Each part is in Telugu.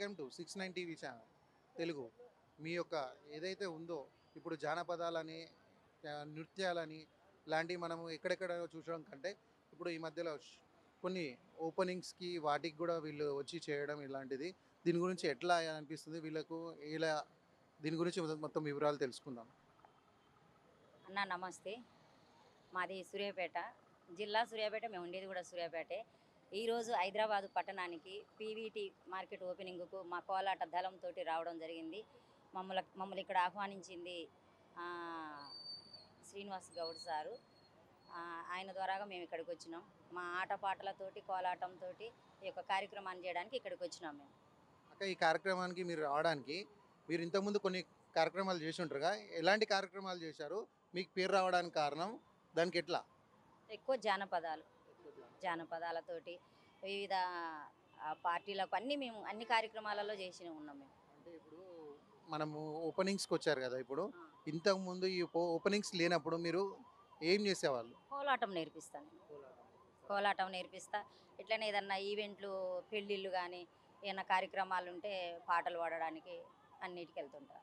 Welcome to 69 TV channel Telugu. మీ యొక్క ఏదైతే ఉందో ఇప్పుడు జానపదాలని, నృత్యాలని ఇలాంటివి మనము ఎక్కడెక్కడ చూసడం కంటే ఇప్పుడు ఈ మధ్యలో కొన్ని ఓపెనింగ్స్‌కి వాటికి గూడా వీళ్ళు వచ్చి చేయడం ఇలాంటిది. దీని గురించి ఎట్లా అనిపిస్తుంది వీళ్ళకు? ఇలా దీని గురించి మొత్తం వివరాలు తెలుసుకుందాం. అన్న నమస్తే. మాది సూర్యాపేట. జిల్లా సూర్యాపేట. మేము ఉండేది కూడా సూర్యాపేటే. ఈరోజు హైదరాబాదు పట్టణానికి పీవీటీ మార్కెట్ ఓపెనింగ్‌కు మా కోలాట దళంతో రావడం జరిగింది. మమ్మల్ని ఇక్కడ ఆహ్వానించింది శ్రీనివాస్ గౌడ్ సారు. ఆయన ద్వారాగా మేము ఇక్కడికి వచ్చినాం. మా ఆటపాటలతోటి కోలాటంతోటి ఈ యొక్క కార్యక్రమాన్ని చేయడానికి ఇక్కడికి వచ్చినాం మేము. అక్క, ఈ కార్యక్రమానికి మీరు రావడానికి మీరు ఇంతకుముందు కొన్ని కార్యక్రమాలు చేసి ఉంటారుగా. ఎలాంటి కార్యక్రమాలు చేశారు? మీకు పేరు రావడానికి కారణం దానికి ఎట్లా? ఎక్కువ జానపదాలతోటి వివిధ పార్టీలకు మేము అన్ని కార్యక్రమాలలో చేసి ఉన్నాం మేము. అంటే ఇప్పుడు మనము ఓపెనింగ్స్కి వచ్చారు కదా. ఇప్పుడు ఇంతకుముందు ఈ ఓపెనింగ్స్ లేనప్పుడు మీరు ఏం చేసేవాళ్ళు? కోలాటం నేర్పిస్తాను నేను. కోలాటం నేర్పిస్తా. ఇట్లనే ఏదన్నా ఈవెంట్లు, పెళ్ళిళ్ళు కానీ ఏమైనా కార్యక్రమాలు ఉంటే పాటలు పాడడానికి అన్నిటికి వెళ్తుంటా.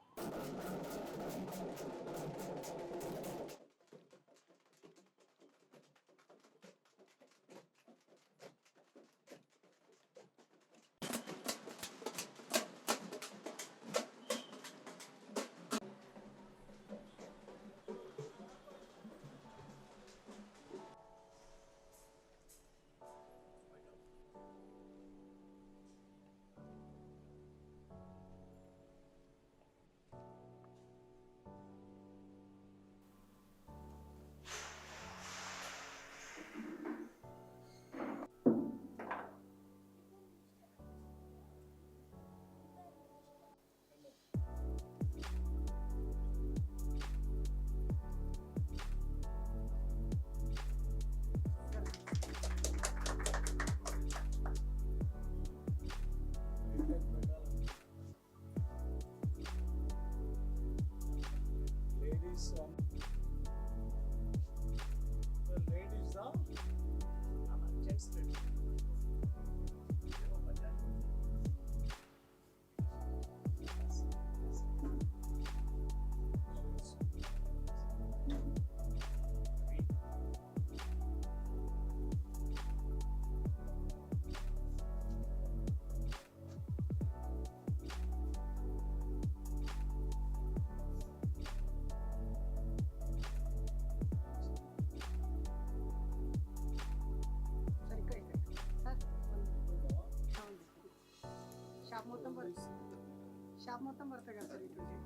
షాప్ మొత్తం పడతాయి కదా సార్ ఇటువంటి.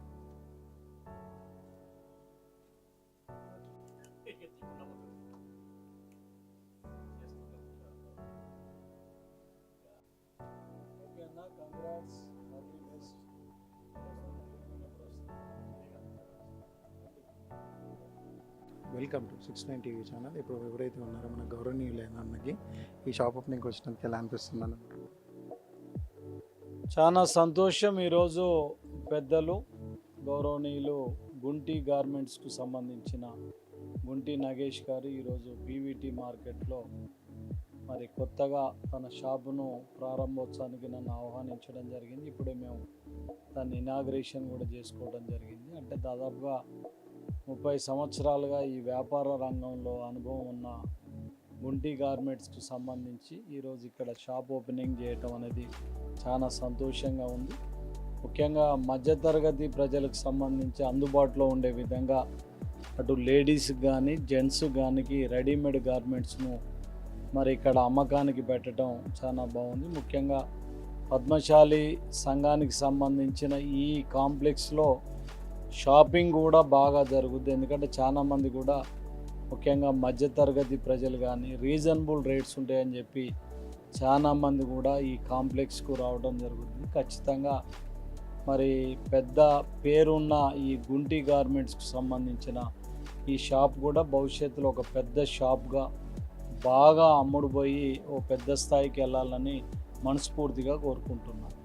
Welcome to 69 TV channel. ఇప్పుడు ఎవరైతే ఉన్నారో మన గౌరవనీయులైన అన్నకి ఈ షాప్ ఓపెనింగ్ వచ్చినందుకు ఎలా అనిపిస్తుంది అన్న? చాలా సంతోషం. ఈరోజు పెద్దలు గౌరవనీయులు గుంటి గార్మెంట్స్కు సంబంధించిన గుంటి నాగేష్ గారు ఈరోజు పీవీటీ మార్కెట్లో మరి కొత్తగా తన షాపును ప్రారంభోత్సవానికి నన్ను ఆహ్వానించడం జరిగింది. ఇప్పుడే మేము దాన్ని ఇనాగ్రేషన్ కూడా చేసుకోవడం జరిగింది. అంటే దాదాపుగా 30 సంవత్సరాలుగా ఈ వ్యాపార రంగంలో అనుభవం ఉన్న గుంటి గార్మెంట్స్కు సంబంధించి ఈరోజు ఇక్కడ షాప్ ఓపెనింగ్ చేయటం అనేది చాలా సంతోషంగా ఉంది. ముఖ్యంగా మధ్యతరగతి ప్రజలకు సంబంధించి అందుబాటులో ఉండే విధంగా అటు లేడీస్కి కానీ జెంట్స్కి కానీ రెడీమేడ్ గార్మెంట్స్ను మరి ఇక్కడ అమ్మకానికి పెట్టడం చాలా బాగుంది. ముఖ్యంగా పద్మశాలి సంఘానికి సంబంధించిన ఈ కాంప్లెక్స్లో షాపింగ్ కూడా బాగా జరుగుద్ది. ఎందుకంటే చాలామంది కూడా ముఖ్యంగా మధ్యతరగతి ప్రజలు కానీ రీజనబుల్ రేట్స్ ఉంటాయని చెప్పి చాలామంది కూడా ఈ కాంప్లెక్స్కు రావడం జరుగుతుంది. ఖచ్చితంగా మరి పెద్ద పేరున్న ఈ గుంటి గార్మెంట్స్కు సంబంధించిన ఈ షాప్ కూడా భవిష్యత్తులో ఒక పెద్ద షాప్గా బాగా అమ్ముడుపోయి ఓ పెద్ద స్థాయికి వెళ్ళాలని మనస్ఫూర్తిగా కోరుకుంటున్నాను.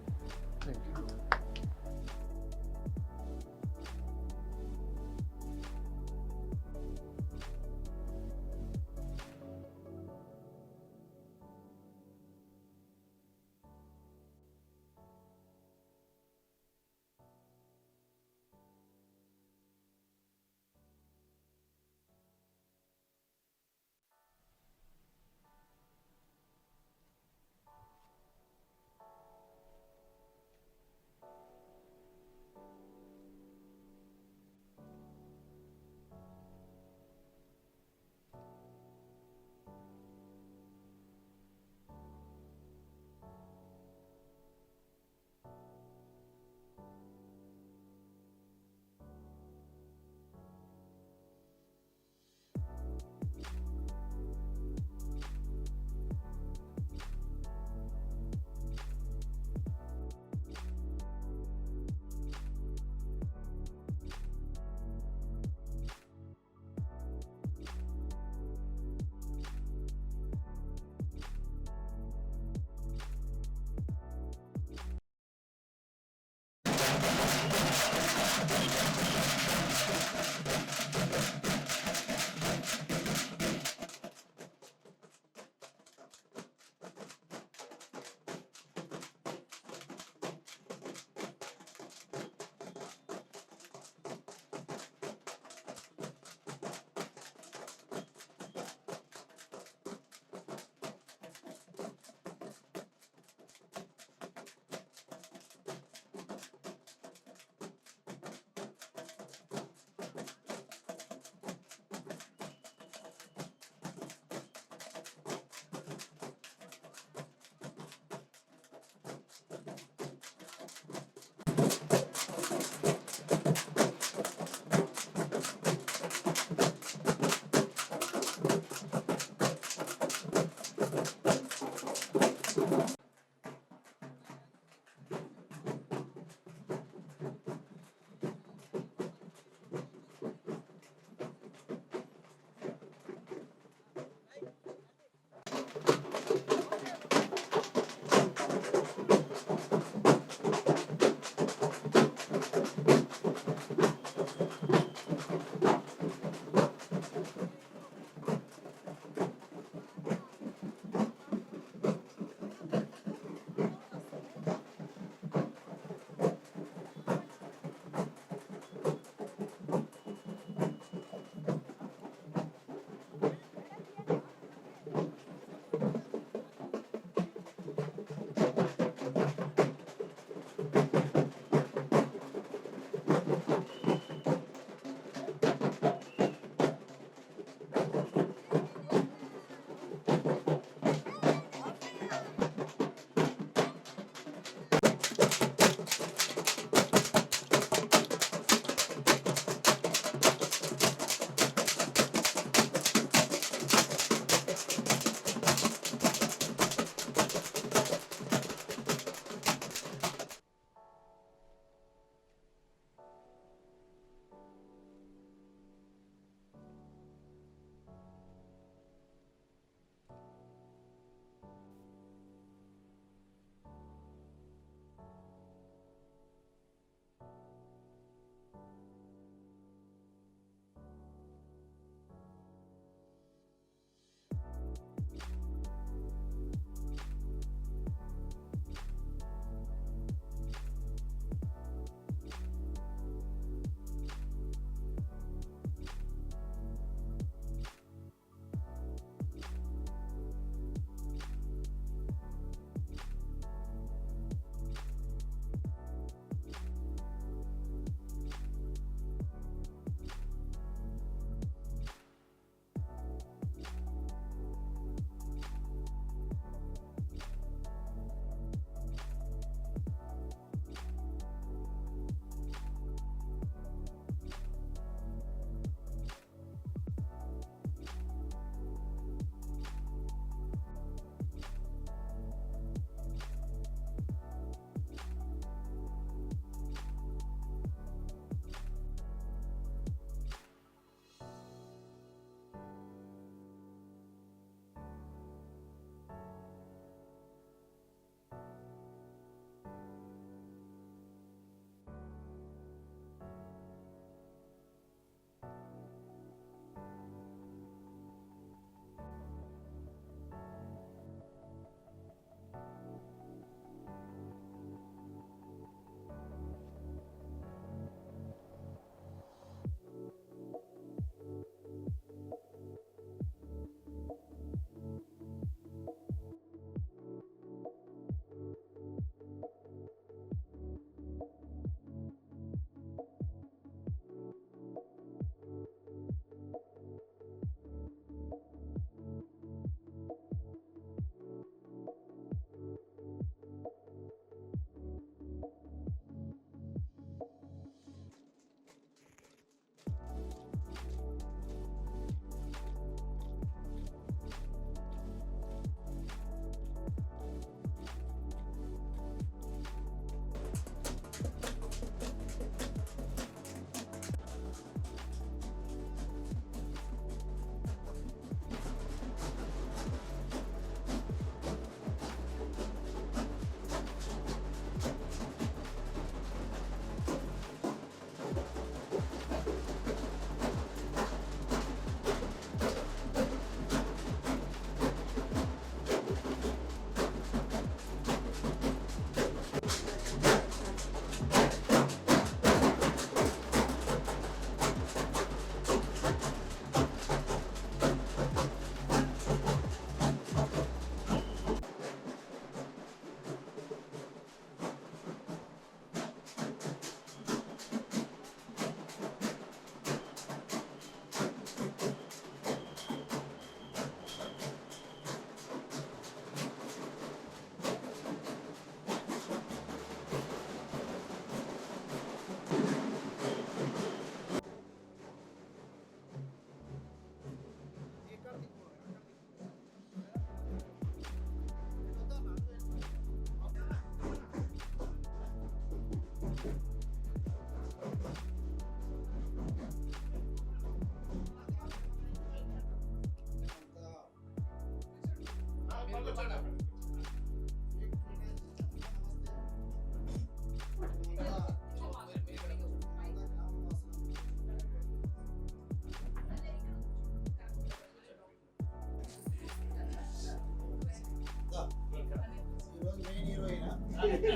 అమ్మ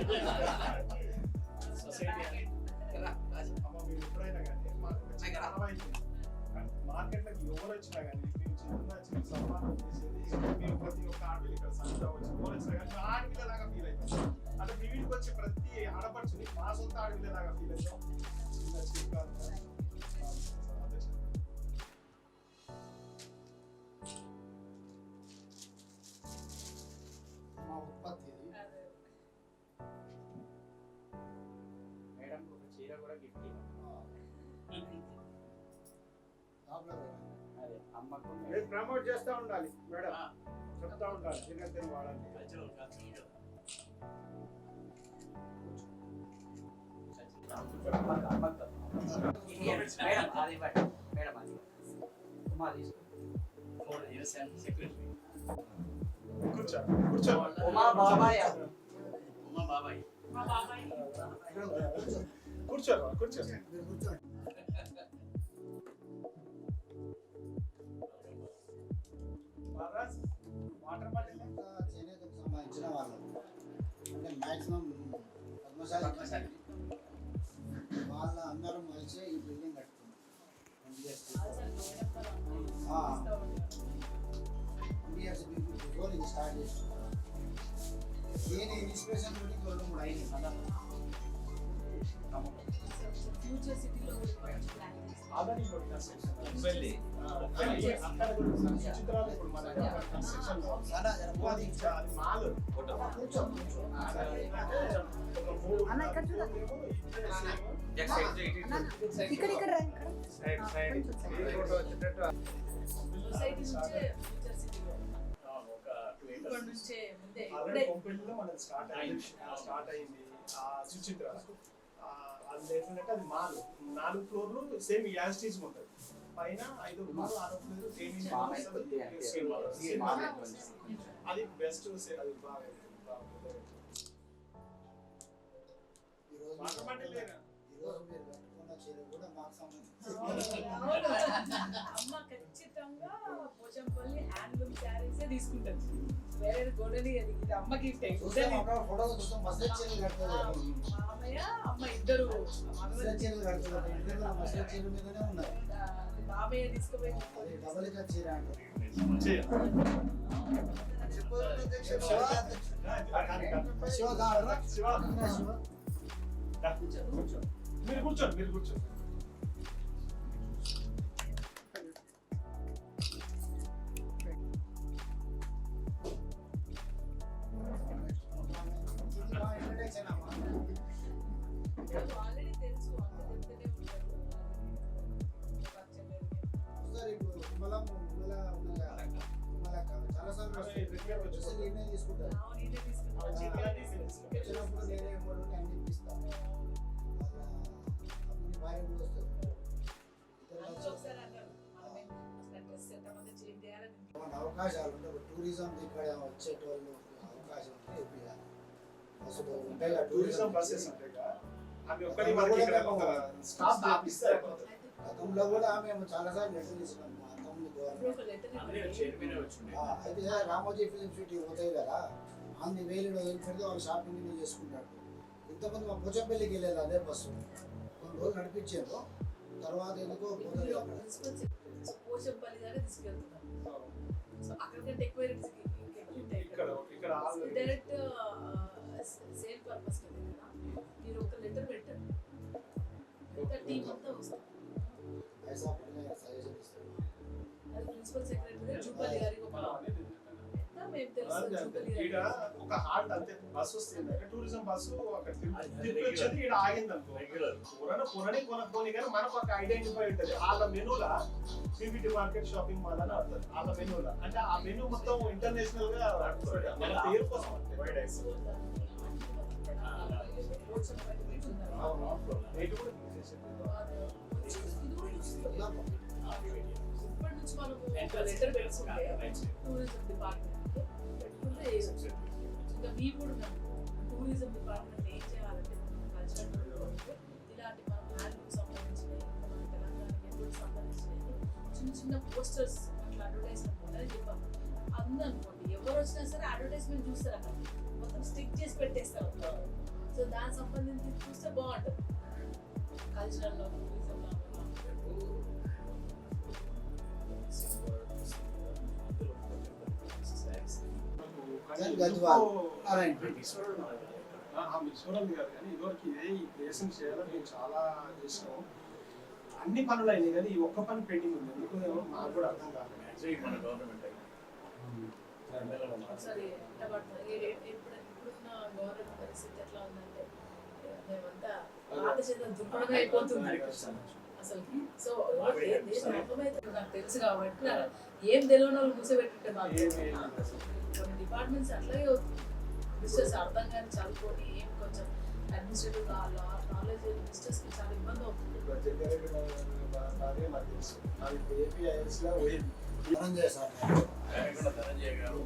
మీరు ఎప్పుడైనా కానీ మాకు ఒక చిన్న ఆనవాయితీ. మార్కెట్లోకి ఎవరు వచ్చినా కానీ మేము చిన్న సన్మానం చేసేది మీరు ప్రతి ఒక్క ఆడపిల్ల ఇక్కడ సంస్థ వచ్చి ఎవరు వచ్చినా కానీ మా ఆడపిల్లలాగా ఫీల్ అవుతాం. అంటే మీ వీటికి వచ్చే ప్రతి ఆడపడుచుని మా సొంత ఆడపిల్లలాగా ఫీల్ అవుతాం. చిన్న చిట్కాలు మా ఉత్పత్తి ఇది. మేడం ఒక చీర కూడా గిఫ్ట్ షాప్లో పెట్టాను. అదే అమ్మకు మీరు ప్రమోట్ చేస్తూ ఉండాలి మేడం, చెప్తా ఉండాలి దినదిన వాడాలి. మేడం అది ఇవ్వండి. మేడం అది ఉమా తీసుకో. కూర్చో కూర్చో ఉమా బాబాయ్ కూర్చో కూర్చో. మీరు కూర్చోండి. వాటర్ బాటిల్ అంతా చేనేతకు సంబంధించిన వాళ్ళు అంటే మ్యాక్సిమం పద్మశాలి వాళ్ళ అందరం కలిసి ఈ బిల్డింగ్ కట్టుకున్నాం. MDFC బిఫోర్ ఇది స్టార్ట్ చేసాం. దీని ఇన్స్పిరేషన్ తోటి 2-3 అయినాయి. ఫ్యూచర్ సిటీలో ఆదాని కన్స్ట్రక్షన్ అక్కడ కూడా చిత్రాలు ఇప్పుడు మన కన్స్ట్రక్షన్ చాలా జరపాలి. అది మాల్ కూర్చో కూర్చో. అన్న ఇక్కడ చూడండి. ఇక్కడ ఇక్కడ రా, ఇక్కడ. సొసైటీ నుంచే ఫ్యూచర్ సిటీలో ఇక్కడ నుంచే ముందే ఇప్పుడే కంపెనీలో మనది స్టార్ట్ అయింది ఆ సుచిత్ర. అది ఏంటంటే అది మాల్ 4 ఫ్లోర్లు సేమ్ యాజిటీస్ ఉంటుంది. పైన 5 ఫ్లోర్ 6 ఫ్లోర్ అది బెస్ట్. అది బాగా ఈరోజు మీరు కట్టుకున్న చీర కూడా మాకు సంబంధించి అమ్మ ఖచ్చితంగా పోచంపల్లి హ్యాండ్లూమ్ శారీసే తీసుకుంటాను. వేరే గోడని అది ఇది అమ్మకి ఫోటో చూస్తాం. మసల్ చీరలు కడుతుంది. మామయ్య అమ్మ ఇద్దరు మసల్ చీరలు కడుతుంది. ఇంట్లో మసల్ చీర మీదనే ఉన్నారు. మామయ్య తీసుకుపోయి అది డబల్ ఇక చీర అంటారు. శివ కాడరా? శివ మీరు కూర్చోండి మీరు కూర్చోండి. ఆల్రెడీ తెలుసు అమ్మ చెప్తూనే ఉంటారు. ఒకసారి ఇప్పుడు చాలా సార్లు నేనే తీసుకుంటాను. నేనే తీసుకుంటాను. వచ్చినప్పుడు నేనే ఇవ్వడం అన్ని ఇప్పిస్తాను. అప్పుడు భార్య కూడా వస్తుంది. ఒకసారి అన్నారు మనమే అసలు డ్రెస్ ఎంతమంది చేంజ్ చేయాలని మన అవకాశాలు ఉంటాయి. టూరిజం ఇక్కడ వచ్చేటోళ్ళు అవకాశం ఉంటే ఇప్పియాలి. అసలు ఉంటాయి కదా టూరిజం బస్సెస్ ఉంటాయి కదా, అవి ఒక్కటి మనకి ఇక్కడ ఒక స్టాప్ ఆపిస్తారు. గతంలో కూడా మేము చాలాసార్లు లెటర్ తీసుకున్నాం. మా తమ్ముడు గవర్నమెంట్ ఒక లెటర్ అయితే రామోజీ ఫిలిం సిటీ పోతాయి కదా, అన్ని వేలు పెడితే వాళ్ళు షాపింగ్ చేసుకుంటారు. ఇంతమంది మా పోచంపల్లికి వెళ్ళేది అదే బస్సు. కొన్ని రోజులు నడిపించారు. తర్వాత ఎందుకో పోతుంది అక్కడ. పోచంపల్లి దాకా తీసుకెళ్తున్నారు. సో అక్కడికంటే ఎక్కువ ఇక్కడ డైరెక్ట్ సేల్ పర్పస్ కదా. మీరు ఒక లెటర్ పెట్టండి, టీం అంతా వస్తుంది. ఐసా పడిన సజెషన్ ఇస్తారు. అది ప్రిన్సిపల్ సెక్రటరీ జూపల్లి గారికి ఒక మేము తెలుసు జూపల్లి ఈడ గారికి ఒక హాల్ట్ అంతే. బస్సు వస్తుంది టూరిజం బస్సు అక్కడ తిరిగి ఈడ ఆగింది అనుకో. కొనుక్కొని కానీ మనకు ఒక ఐడెంటిఫై ఉంటుంది. వాళ్ళ మెనూలా పీవీటీ మార్కెట్ షాపింగ్ మాల్ అని అవుతుంది. వాళ్ళ మెనూలా అంటే ఆ మెనూ మొత్తం ఇంటర్నేషనల్ గా మన పేరు కోసం రేటు కూడా ఇప్పటి నుంచి మనం లెటర్ పెట్టుకుంటే టూరిజం డిపార్ట్మెంట్ పెట్టుకుంటే ఇంకా మీ కూడా టూరిజం డిపార్ట్మెంట్ ఏం చేయాలంటే కల్చరల్ ఇలాంటి మన హ్యాండ్లూమ్ సంబంధించినవి, మన తెలంగాణ టెంపుల్ సంబంధించినవి చిన్న చిన్న పోస్టర్స్ అట్లా అడ్వర్టైజ్మెంట్ ఉందని చెప్పాము. అందరూ అనుకోండి ఎవరు వచ్చినా సరే అడ్వర్టైజ్మెంట్ చూస్తారు, అక్కడ మొత్తం స్టిక్ చేసి పెట్టేస్తారు. సో దానికి సంబంధించి చూస్తే బాగుంటుంది. కల్చరల్లో టూరిజంలో గద్వాల్ అలాంటి ఈశ్వరన్ గారు కానీ ఇదివరకు ఇదే ఈ దేశం చేయాలని మేము చాలా చేసినాం. అన్ని పనులు అయినాయి కానీ ఈ ఒక్క పని పెండింగ్ ఉంది. ఎందుకు మాకు కూడా అర్థం కాలేదు. ఒకసారి ఎట్లా పడుతుంది ఇప్పుడున్న గవర్నమెంట్ పరిస్థితి ఎట్లా ఉందంటే మేమంతా పాత చేత దుర్పణం అయిపోతుంది అసలు. సో దేశం అర్థమైతే నాకు తెలుసు కాబట్టి ఏం తెలియని వాళ్ళు మూసబెట్టుంటే కొన్ని డిపార్ట్మెంట్స్ అట్లాగే బిజినెస్ అర్థం కానీ చదువుకొని ఏం కొంచెం అడ్మినిస్ట్రేటివ్ నాలెడ్జ్ బిజినెస్కి చాలా ఇబ్బంది అవుతుంది. ధనంజయ సార్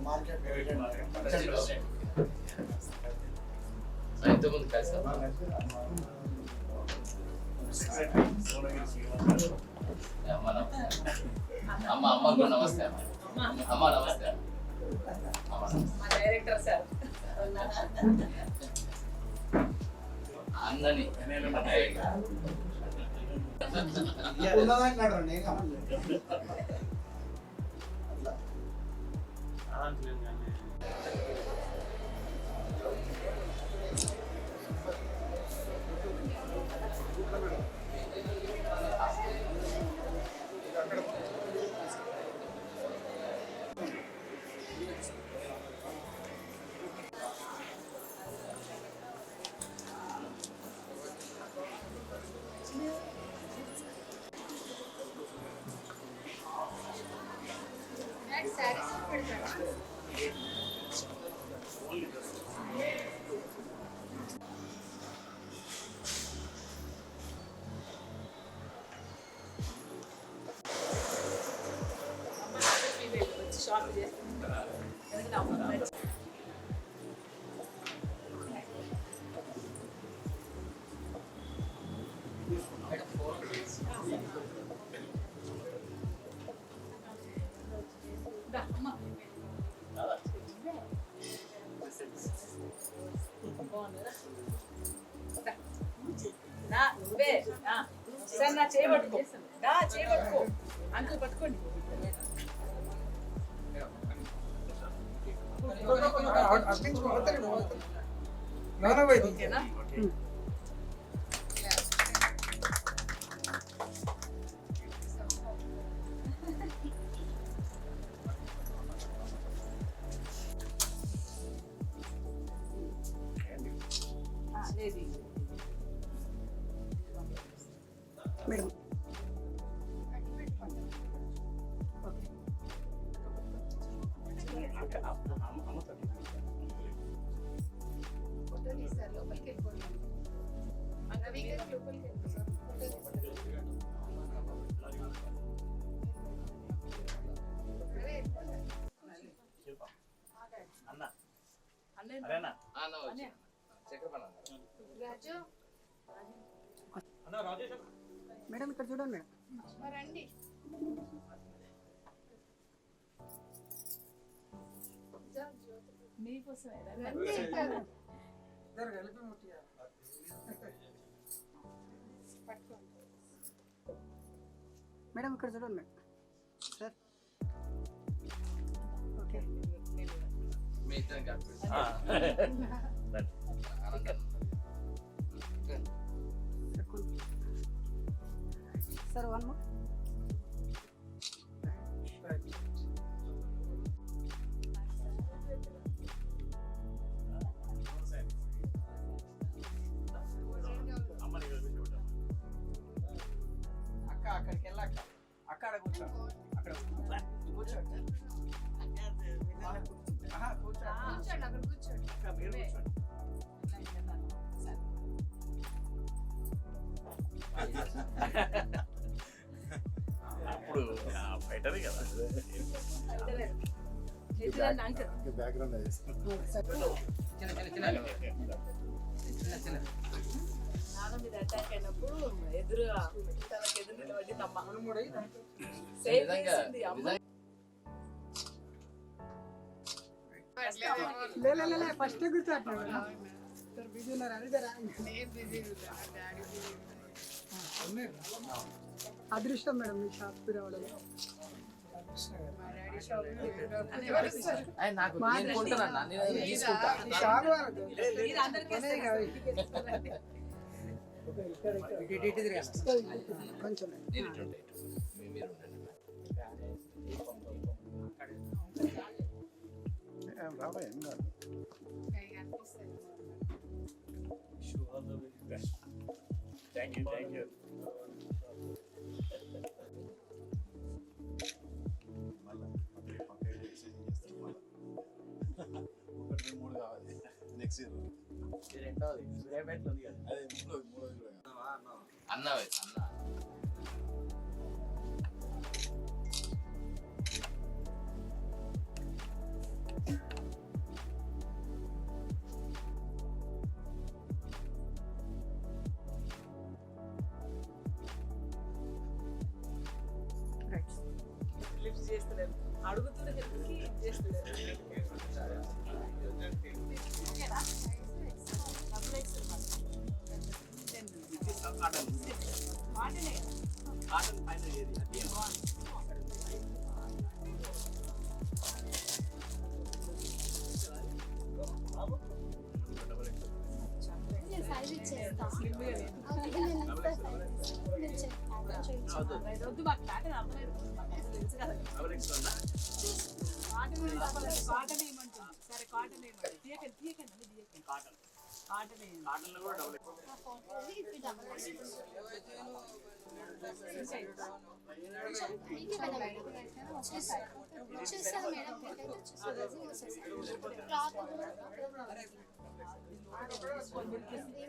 మార్కెట్ ఇంతకుముందు కలిసి అమ్మ అమ్మకు నమస్తే అమ్మ నమస్తే మా డైరెక్టర్ సార్ అన్నని ఉన్నదంటాడు నేను షాప్ చేస్తాను. ఎందుకంటే అమ్మ నువ్వే సార్ నా చేయబట్టుకో నా చేయబట్టుకో అంకుల్ పట్టుకోండి. ఓకేనా లేదు మేడం మేడం ఇక్కడ చూడండి మేడం రండి. మీకోసమే మేడం ఇక్కడ చూడండి మేడం సార్ ఓకే మీ ఇద్దరం కలిపి సార్ వన్ మోర్ అక్క అక్కడికి వెళ్ళాక అక్కడ కూర్చో అక్కడ కూర్చోండి అక్కడ కూర్చోండి అక్క మీరు కూర్చోండి అప్పుడు బెటర్ కదా బ్యాక్గ్రౌండ్ నాన్న మీద అటాక్ అయినప్పుడు ఎదురుగా తనకు ఎదురు నిలబడి తమ్మ సేవ్ చేసింది అమ్మ. ఫస్ట్ కూర్చోండి సార్ బిజీ ఉన్నారు అని జరా నేను బిజీ డాడీ అదృష్టం మేడం మీ షాప్కి రావడం. మా డాడీ షాప్ నాకు నేను కొంటానన్నా, నేను అది తీసుకుంటా. షాప్ మీరు అందరికీ కొంచెం నేను ఇటు ఉంటా, ఇటు. మీరు ఉండండి. రాబోయే ఏం కాదు. మళ్ళా పక్కకి ఎక్స్చేంజ్ చేస్తాం మళ్ళా. 1, 2, 3 కావాలి నెక్స్ట్ ఇయర్. రెండోది సూర్యాపేటలో ఉంది కదా. అదే మూడోది కూడా కాదు. అన్న వయసు, అన్న. లిఫ్ట్ చేస్తలేరు, అడుగుతున్న హెల్ప్కి చేస్తలేరు. ఓకేనా? డబుల్ ఎక్సెల్ కాటనే కాటన్ పైన ఏది అది వద్దు, మాకు కాటన్ అవ్వలేదు, మాకు తెలుసు కదా. డబుల్ ఎక్స్ ఉందా? కాటన్ ఏమంటుంది? సరే కాటన్ ఏమంటుంది? తీయకండి తీయకండి కాటన్ కాటన్ ఏమంటుంది? కాటన్లో కూడా డబుల్ ఎక్స్.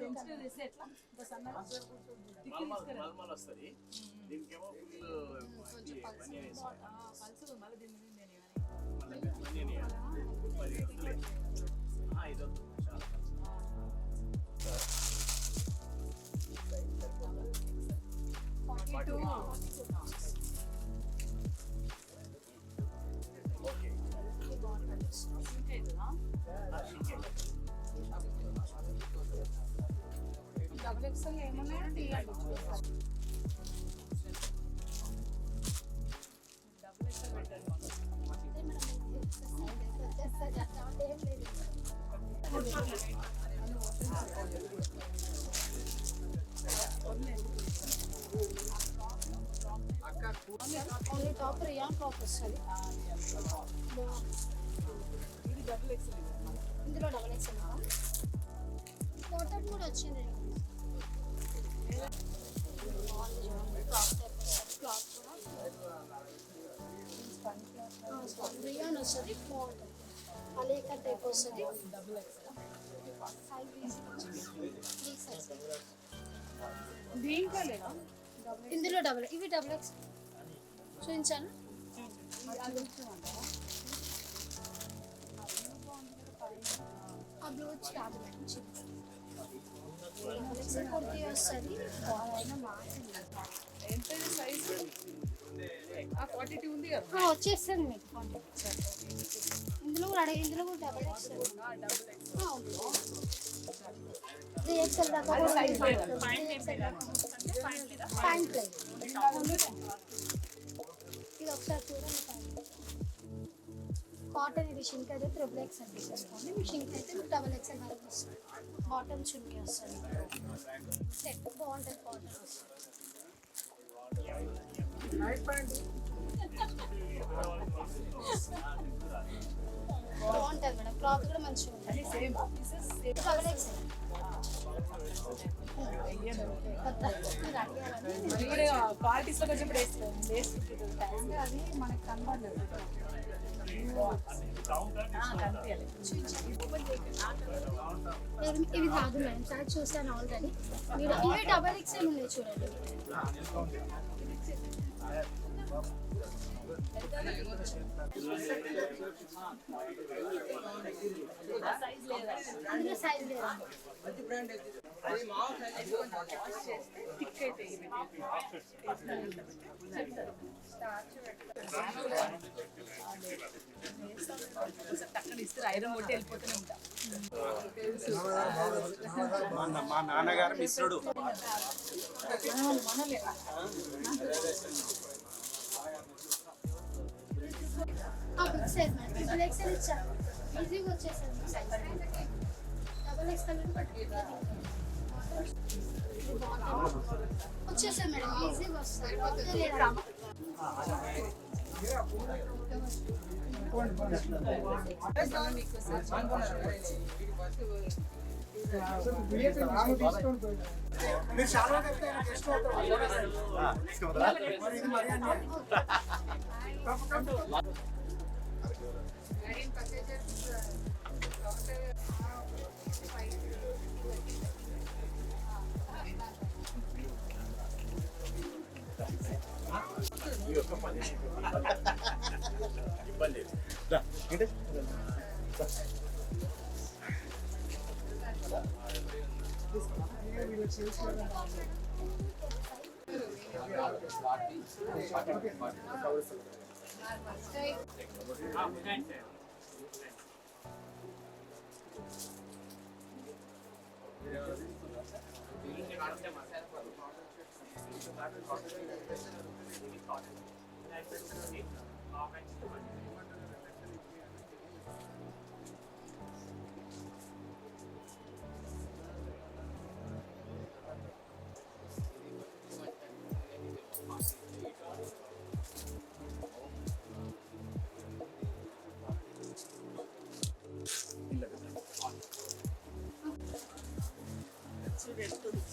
పెన్సిల్ వేస్తే ఎట్లా? ఇంత సన్నగా దిక్కు తీసుకురా. మల్మల్ వస్తుంది, దీనికేమో ఫుల్ పని వేస్తాయి. పలుసు మళ్ళీ దీని మీద నేను మళ్ళీ పని వేయాలి. 10 వస్తుంది. ఇది వద్దు చాలా ఓకే. డబుల్ ఎక్స్ఎల్ ఏమన్నా తీయండి. డబుల్ ఎక్స్ఎల్ పెట్టండి. ఓన్లీ టాప్ రియాన్ టాప్ వస్తుంది. ఇది డబుల్ ఎక్స్ఎల్. ఇందులో డబల్ ఎక్స్ కోటెడ్ కూడా వచ్చింది. క్లాత్ కూడా రియాన్ వస్తుంది. బాగుంటుంది. అలేకా టైప్ వస్తుంది. Double XL. దీంట్లో లేదా? ఇందులో డబల్, ఇవి డబుల్ ఎక్స్ చూపించాను. ఆ బ్లూ డబుల్ ఎక్స్ కుర్తీ వస్తుంది. ఎంత సైజు? 42 ఉంది కదా. వచ్చేస్తుంది మీకు. ఇందులో కూడా ఇందులో కూడా double X double X. 3XL దాకా కూడా సైజ్ ఉంది. లేదు. పాయింట్ ఏం లేదా? అంటే పాయింట్ లేదా? ప్యాంట్ లేదు. ఇది ఒకసారి చూడండి. కాటన్ ఇది షింక్ అయితే XXL తీసేసుకోండి. మీ షింక్ అయితే మీకు XXL వరకు వస్తుంది. కాటన్ చున్నీ వస్తుంది. సెట్ బాగుంటుంది. కాటన్ వస్తుంది. బాగుంటుంది మేడం. క్లాత్ కూడా మంచిగా ఉంటుంది. Same pieces same. XXL parties లో కొంచెం వేసుకుంటుంది. అది మనకి కనబడలేదు. ఇవి కాదు మేడం, సార్ చూసాను ఆల్రెడీ. మీరు ఇవి XXL ఉన్నాయి చూడండి. అందులో సైజ్ లేదా? థిక్ అయితే టక్కన ఇస్తే ఐరన్ కొట్టి వెళ్ళిపోతూనే ఉంటాం. మా నాన్నగారు మిశ్రుడు. Big size madam, double XL ఇచ్చారు, ఈజీగా వచ్చేసారు సైజ్. డబుల్ ఎక్స్ఎల్ వచ్చేసారు మేడం, ఈజీగా వస్తారు.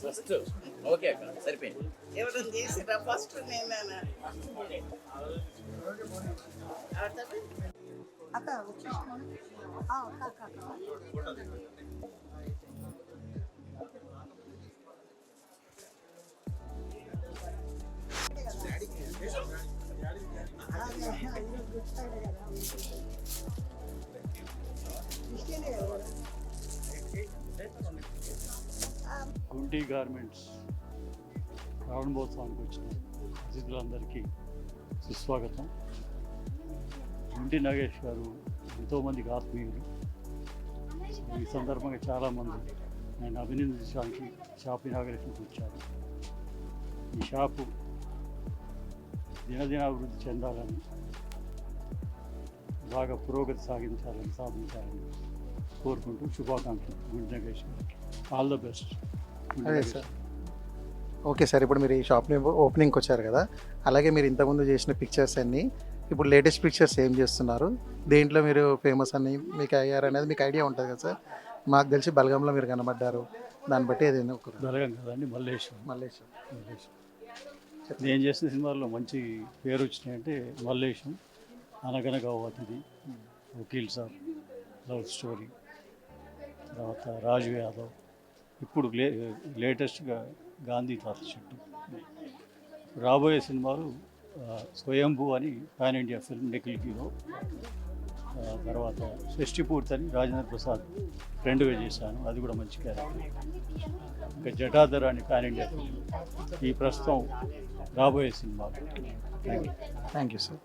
ఫస్ట్ ఓకే అక్క సరిపోయింది. ఎవరైనా చేసిరా ఫస్ట్ నేనేనా అక్క గుంటి గార్మెంట్స్ ప్రారంభోత్సవానికి వచ్చిన అతిథులందరికీ సుస్వాగతం. గుంటి నాగేష్ గారు ఎంతోమందికి ఆత్మీయులు. ఈ సందర్భంగా చాలామంది నేను అభినందించడానికి షాప్ ఇనాగరేషన్కి వచ్చారు. ఈ షాపు దినదినాభివృద్ధి చెందాలని, బాగా పురోగతి సాధించాలని కోరుకుంటూ శుభాకాంక్షలు గుంటి నాగేష్ గారికి. All the best. అదే సార్. ఓకే సార్, ఇప్పుడు మీరు ఈ షాప్ని ఓపెనింగ్కి వచ్చారు కదా, అలాగే మీరు ఇంతకుముందు చేసిన పిక్చర్స్ అన్నీ ఇప్పుడు లేటెస్ట్ పిక్చర్స్ ఏం చేస్తున్నారు, దేంట్లో మీరు ఫేమస్ అని మీకు అయ్యారు అనేది మీకు ఐడియా ఉంటుంది కదా సార్. మాకు తెలిసి బలగంలో మీరు కనబడ్డారు, దాన్ని బట్టి ఏదైనా ఒక బలగం కదండి, మల్లేశం. మల్లేశం నేను చేసిన సినిమాల్లో మంచి పేరు వచ్చినాయంటే మల్లేశం, అనగనగా అతిథి, వకీల్ సాబ్, లవ్ స్టోరీ, తర్వాత రాజు యాదవ్, ఇప్పుడు లేటెస్ట్గా గాంధీ తాత చెట్టు. రాబోయే సినిమాలు స్వయంభూ అని pan India film, Nikhil hero. తర్వాత షష్టిపూర్తి అని రాజేంద్ర ప్రసాద్ ఫ్రెండ్గా చేశాను, అది కూడా మంచి క్యారెక్టర్. ఇంకా జటాధర్ అని పాన్ ఇండియా ఫిల్మ్. ఈ ప్రస్తుతం రాబోయే సినిమాలు. Thank you sir.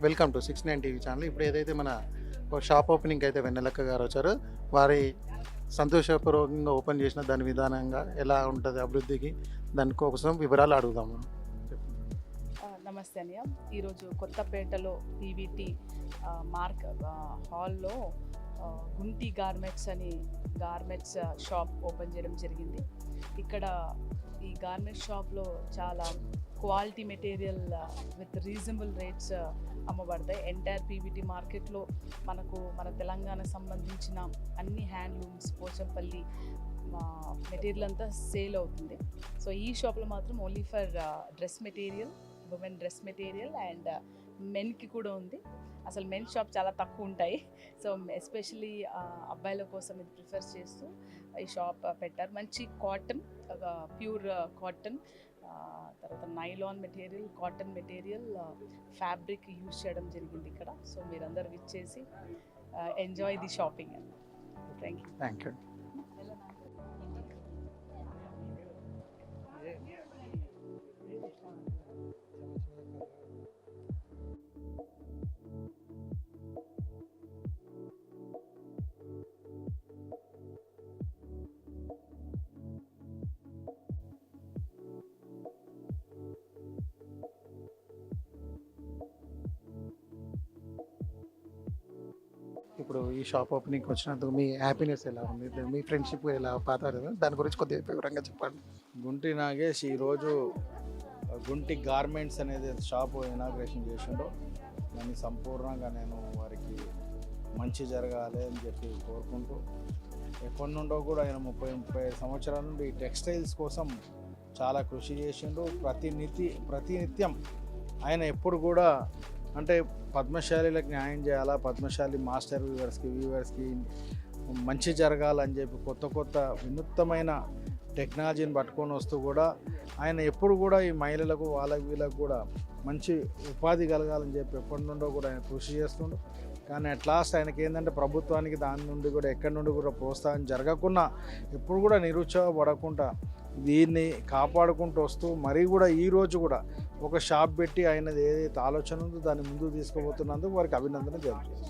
Welcome to 69 TV channel. ఇప్పుడు ఏదైతే మన షాప్ ఓపెనింగ్ అయితే వెన్నెలక్క గారు వచ్చారు, వారి సంతోషపూర్వకంగా ఓపెన్ చేసిన దాని విధానంగా ఎలా ఉంటుంది అభివృద్ధికి, దానికోసం వివరాలు అడుగుదాము. నమస్తే అన్నయ్య. ఈరోజు కొత్తపేటలో పీవీటీ హాల్లో గుంటి గార్మెంట్స్ అని గార్మెంట్స్ షాప్ ఓపెన్ చేయడం జరిగింది. ఇక్కడ ఈ గార్మెంట్ షాప్లో చాలా quality material with reasonable rates అమ్మబడతాయి. ఎంటైర్ పీవీటీ మార్కెట్లో మన తెలంగాణ సంబంధించిన అన్ని హ్యాండ్లూమ్స్, పోచంపల్లి మెటీరియల్ అంతా సేల్ అవుతుంది. సో ఈ షాప్లో మాత్రం only for dress material, women dress material and మెన్కి కూడా ఉంది. అసలు మెన్ షాప్ చాలా తక్కువ ఉంటాయి. సో ఎస్పెషలీ అబ్బాయిల కోసం ఇది ప్రిఫర్ చేస్తూ ఈ షాప్ పెట్టారు. మంచి కాటన్, ప్యూర్ కాటన్, తర్వాత nylon material, cotton material, fabric use చేయడం జరిగింది ఇక్కడ. సో మీరందరూ విచ్చేసి enjoy the shopping. Thank you. ఇప్పుడు ఈ షాప్ ఓపెనింగ్కి వచ్చినందుకు మీ హ్యాపీనెస్ ఎలా ఉంది, మీ ఫ్రెండ్షిప్ ఎలా పాతారు, దాని గురించి కొద్దిగా వివరంగా చెప్పండి. గుంటి నాగేష్ ఈరోజు గుంటి గార్మెంట్స్ అనేది షాపు ఇనాగ్రేషన్ చేసిండో దాన్ని సంపూర్ణంగా నేను వారికి మంచి జరగాలి అని చెప్పి కోరుకుంటూ ఎప్పటి నుండో కూడా ఆయన 35 సంవత్సరాల నుండి టెక్స్టైల్స్ కోసం చాలా కృషి చేసిండు. ప్రతినిత్యం ఆయన ఎప్పుడు కూడా అంటే పద్మశాలిలకు న్యాయం చేయాలా, పద్మశాలి మాస్టర్ వీవర్స్కి మంచి జరగాలని చెప్పి కొత్త వినూత్నమైన టెక్నాలజీని పట్టుకొని వస్తూ కూడా ఆయన ఎప్పుడు కూడా ఈ మహిళలకు వీళ్ళకు కూడా మంచి ఉపాధి కలగాలని చెప్పి ఎప్పటి నుండో కూడా ఆయన కృషి చేస్తుండు. కానీ అట్ లాస్ట్ ఆయనకి ఏంటంటే ప్రభుత్వానికి దాని నుండి కూడా ఎక్కడి నుండి కూడా ప్రోత్సాహం జరగకుండా ఎప్పుడు కూడా నిరుత్సాహపడకుండా దీన్ని కాపాడుకుంటూ వస్తూ మరీ కూడా ఈరోజు కూడా ఒక షాప్ పెట్టి ఆయనది ఏదైతే ఆలోచన ఉందో దాన్ని ముందుకు తీసుకుపోతున్నందుకు వారికి అభినందన జరుగుతుంది.